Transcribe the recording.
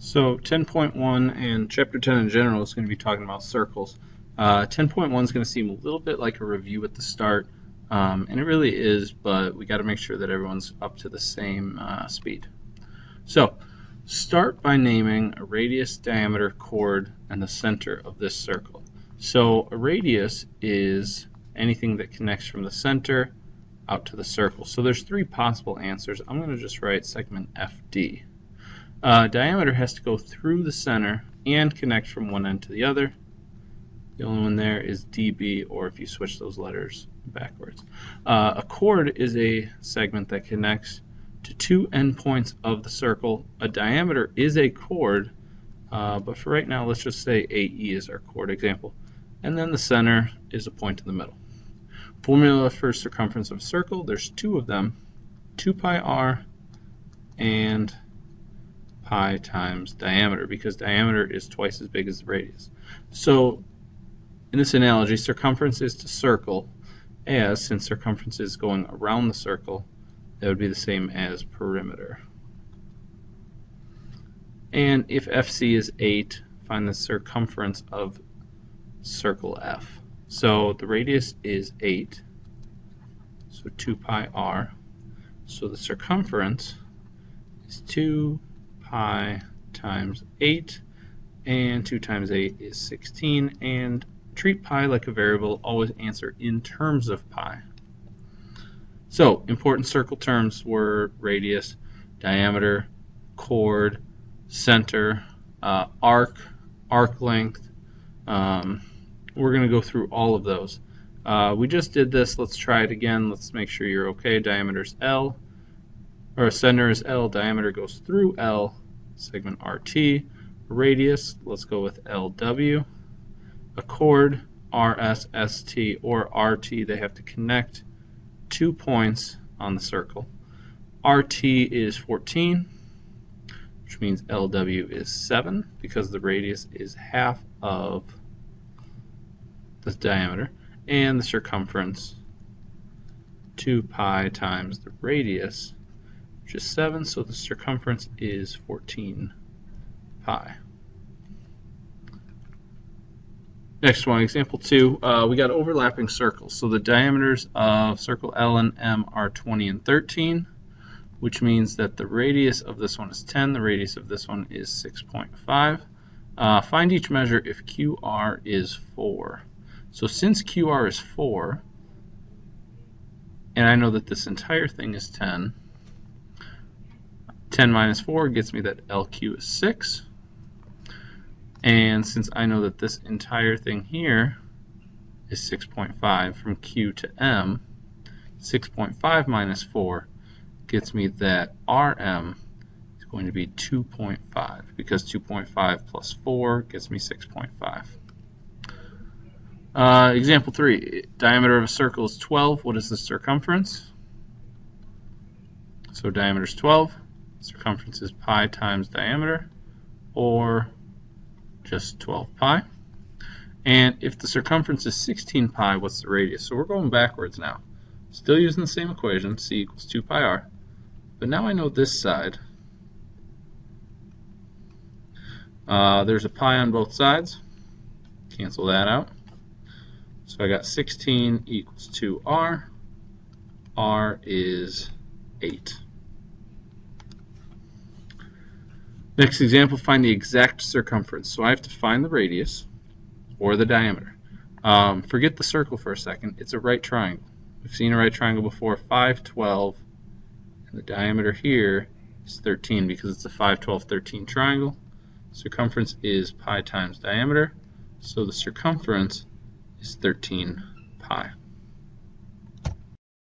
So 10.1 and Chapter 10 in general is going to be talking about circles. 10.1 is going to seem a little bit like a review at the start, and it really is, but we got to make sure that everyone's up to the same speed. So start by naming a radius, diameter, chord, and the center of this circle. So a radius is anything that connects from the center out to the circle. So there's three possible answers. I'm going to just write segment FD. Diameter has to go through the center and connect from one end to the other. The only one there is dB, or if you switch those letters backwards. A chord is a segment that connects to two endpoints of the circle. A diameter is a chord, but for right now, let's just say AE is our chord example. And then the center is a point in the middle. Formula for circumference of a circle, there's two of them, 2 pi r and pi times diameter, because diameter is twice as big as the radius. So in this analogy, circumference is to circle, as since circumference is going around the circle, that would be the same as perimeter. And if FC is 8, find the circumference of circle F. So the radius is 8, so 2 pi r. So the circumference is 2 pi times 8, and 2 times 8 is 16, and treat pi like a variable, always answer in terms of pi. So important circle terms were radius, diameter, chord, center, arc length. We're going to go through all of those. We just did this. Let's try it again. Let's make sure you're okay. Diameter is L, or center is L, diameter goes through L, segment RT. Radius, let's go with LW. A chord, RS, ST, or RT, they have to connect 2 points on the circle. RT is 14, which means LW is 7, because the radius is half of the diameter, and the circumference 2 pi times the radius, which is 7, so the circumference is 14 pi. Next one, example 2, we got overlapping circles. So the diameters of circle L and M are 20 and 13, which means that the radius of this one is 10, the radius of this one is 6.5. Find each measure if QR is 4. So since QR is 4, and I know that this entire thing is 10, 10 minus 4 gets me that LQ is 6. And since I know that this entire thing here is 6.5 from Q to M, 6.5 minus 4 gets me that RM is going to be 2.5, because 2.5 plus 4 gets me 6.5. Example 3, diameter of a circle is 12. What is the circumference? So diameter is 12. Circumference is pi times diameter, or just 12 pi. And if the circumference is 16 pi, what's the radius? So we're going backwards now. Still using the same equation, C equals 2 pi r. But now I know this side. There's a pi on both sides. Cancel that out. So I got 16 equals 2r. R is 8. Next example, find the exact circumference. So I have to find the radius or the diameter. Forget the circle for a second. It's a right triangle. We've seen a right triangle before, 5, 12, and the diameter here is 13 because it's a 5, 12, 13 triangle. Circumference is pi times diameter, so the circumference is 13 pi.